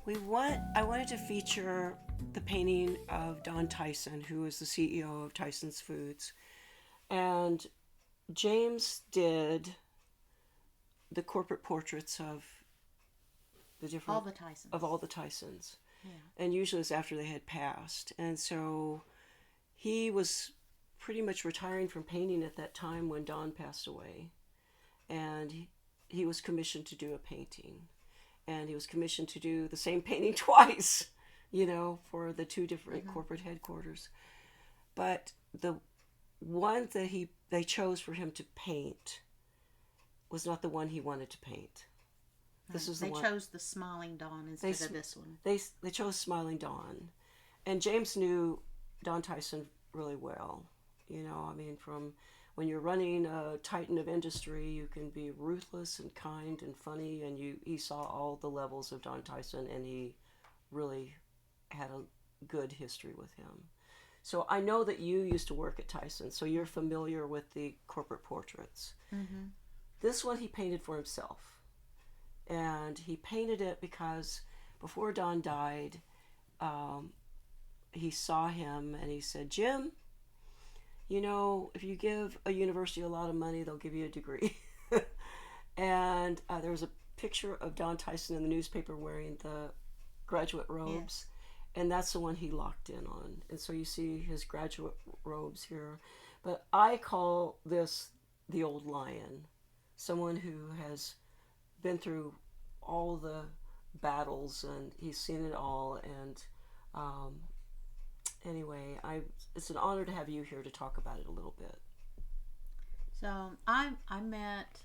I wanted to feature the painting of Don Tyson, who is the CEO of Tyson's Foods. And James did the corporate portraits of the All different the Tysons. of all the Tysons. Yeah. And usually it's after they had passed. And so he was pretty much retiring from painting at that time when Don passed away. And he was commissioned to do a painting. And he was commissioned to do the same painting twice, for the two different corporate headquarters. But the one that they chose for him to paint was not the one he wanted to paint. This is the They one chose the Smiling Dawn instead of this one. they chose Smiling Dawn, and James knew Don Tyson really well. From when you're running a titan of industry, you can be ruthless and kind and funny, and he saw all the levels of Don Tyson, and he really had a good history with him. So I know that you used to work at Tyson, so you're familiar with the corporate portraits. Mm-hmm. This one he painted for himself. And he painted it because before Don died, he saw him and he said, Jim, if you give a university a lot of money, they'll give you a degree. And there was a picture of Don Tyson in the newspaper wearing the graduate robes. Yes. And that's the one he locked in on. And so you see his graduate robes here. But I call this the old lion, someone who has been through all the battles and he's seen it all. And anyway, it's an honor to have you here to talk about it a little bit. So I met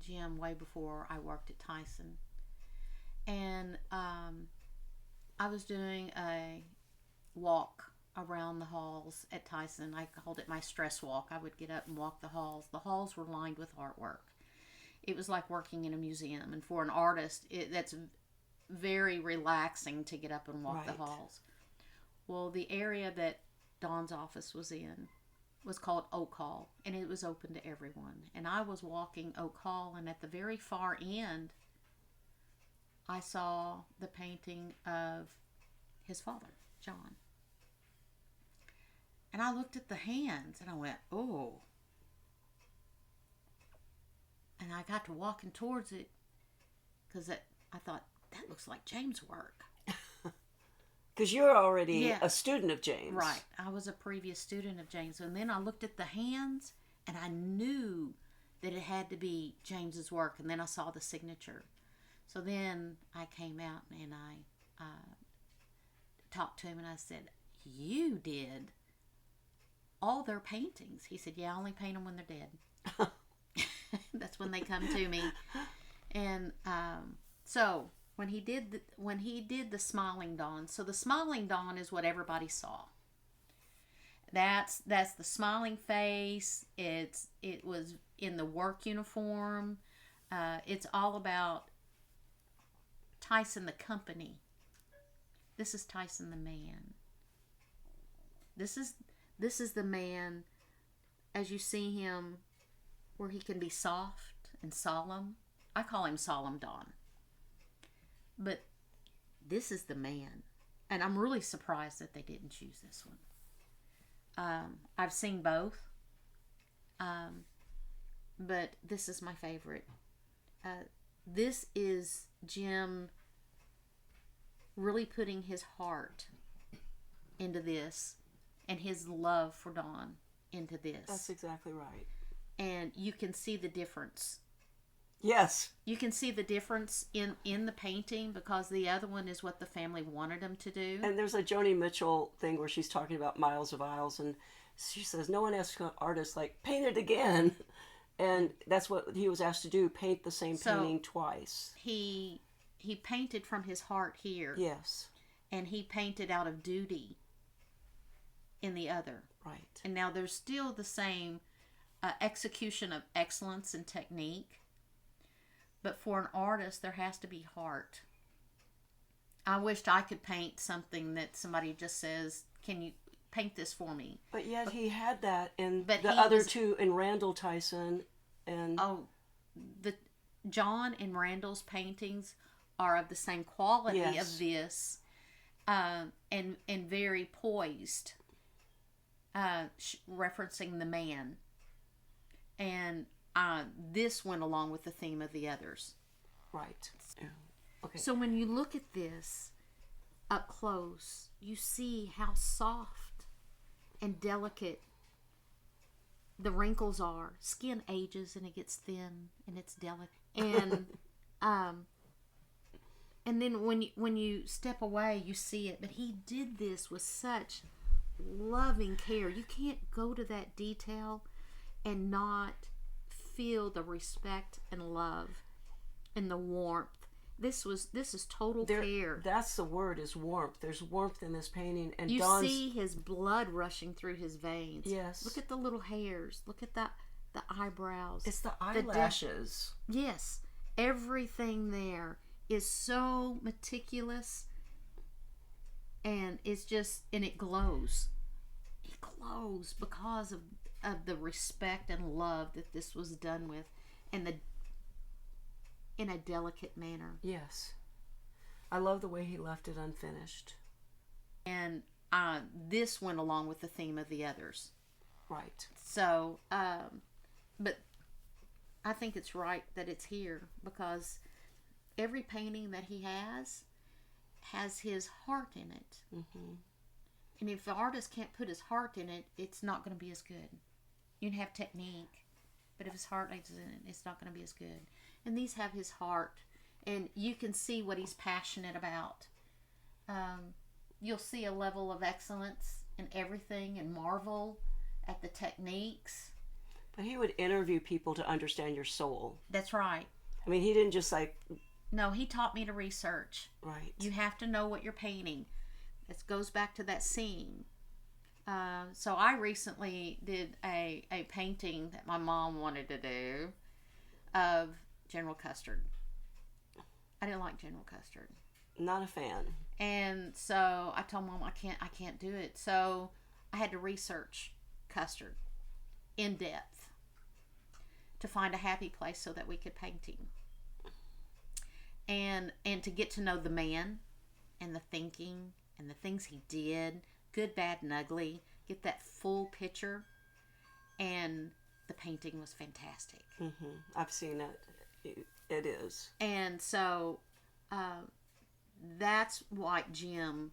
Jim way before I worked at Tyson. And I was doing a walk around the halls at Tyson. I called it my stress walk. I would get up and walk the halls. The halls were lined with artwork. It was like working in a museum. And for an artist, that's very relaxing to get up and walk the halls. Well, the area that Don's office was in was called Oak Hall, and it was open to everyone. And I was walking Oak Hall, and at the very far end, I saw the painting of his father, John. And I looked at the hands, and I went, oh. And I got to walking towards it, because I thought, that looks like James' work. Because you're already a student of James. Right. I was a previous student of James. And then I looked at the hands, and I knew that it had to be James's work. And then I saw the signature. So then I came out and I talked to him and I said, you did all their paintings. He said, yeah, I only paint them when they're dead. That's when they come to me. And so when he did the Smiling Dawn, so the Smiling Dawn is what everybody saw. That's the smiling face. It was in the work uniform. It's all about Tyson the company. This is Tyson the man. This is the man as you see him, where he can be soft and solemn. I call him Solemn Don. But this is the man. And I'm really surprised that they didn't choose this one. I've seen both. But this is my favorite. This is Jim really putting his heart into this and his love for Don into this. That's exactly right. And you can see the difference. Yes. You can see the difference in the painting, because the other one is what the family wanted him to do. And there's a Joni Mitchell thing where she's talking about miles of aisles, and she says, no one asks an artist, like, paint it again. And that's what he was asked to do, paint the same painting twice. He painted from his heart here. Yes. And he painted out of duty in the other. Right. And now there's still the same execution of excellence and technique. But for an artist, there has to be heart. I wished I could paint something that somebody just says, can you paint this for me? But yet he had that in the other two, in Randall Tyson. And the John and Randall's paintings are of the same quality Yes. of this, and very poised, referencing the man. And this went along with the theme of the others. Right. Yeah. Okay. So when you look at this up close, you see how soft and delicate the wrinkles are. Skin ages and it gets thin and it's delicate. And then when you step away, you see it. But he did this with such loving care. You can't go to that detail and not feel the respect and love and the warmth. This is total care. That's the word, is warmth. There's warmth in this painting, and You Don's, see his blood rushing through his veins. Yes. Look at the little hairs. Look at the eyebrows. it's the eyelashes. Yes. Everything there is so meticulous, and it glows. It glows because of the respect and love that this was done with, and in a delicate manner. Yes. I love the way he left it unfinished. And this went along with the theme of the others. Right. So, but I think it's right that it's here, because every painting that he has his heart in it. Mm-hmm. And if the artist can't put his heart in it, it's not going to be as good. You can have technique, but if his heart ain't in it, it's not going to be as good. And these have his heart, and you can see what he's passionate about. You'll see a level of excellence in everything and marvel at the techniques. But he would interview people to understand your soul. That's right. I mean, he didn't just No, he taught me to research. Right. You have to know what you're painting. This goes back to that scene. So I recently did a painting that my mom wanted to do of General Custard. I didn't like General Custard. Not a fan. And so I told Mom I can't do it. So I had to research Custard in depth to find a happy place so that we could paint him. And to get to know the man and the thinking and the things he did, good, bad, and ugly, get that full picture. And the painting was fantastic. Mm-hmm. I've seen it. It is. And so that's why Jim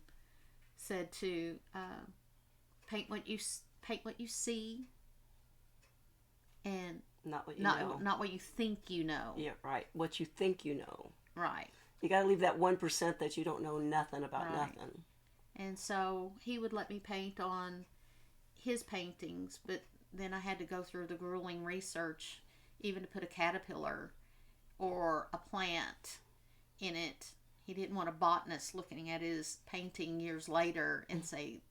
said to paint what you see, and not what you know. Not what you think you know. Yeah, right. What you think you know. Right. You got to leave that 1% that you don't know nothing about nothing. And so he would let me paint on his paintings, but then I had to go through the grueling research, even to put a caterpillar or a plant in it. He didn't want a botanist looking at his painting years later and say,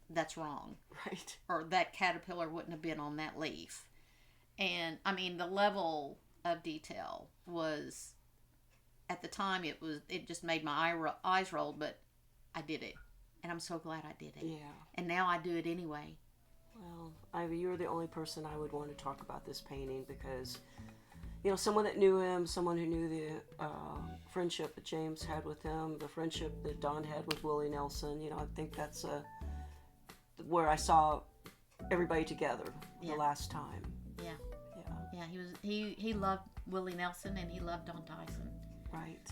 that's wrong. Right. Or that caterpillar wouldn't have been on that leaf. And, I mean, the level of detail was, at the time, it just made my eyes roll, but I did it. And I'm so glad I did it. Yeah. And now I do it anyway. Well, Ivy, you're the only person I would want to talk about this painting because, you know, someone that knew him, someone who knew the friendship that James had with him, the friendship that Don had with Willie Nelson. You know, I think that's where I saw everybody together the last time. Yeah. Yeah. Yeah, he loved Willie Nelson and he loved Don Tyson. Right.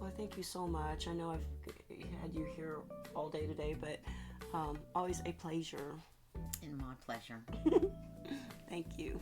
Well, thank you so much. I know I've had you here all day today, but always a pleasure. And my pleasure. Thank you.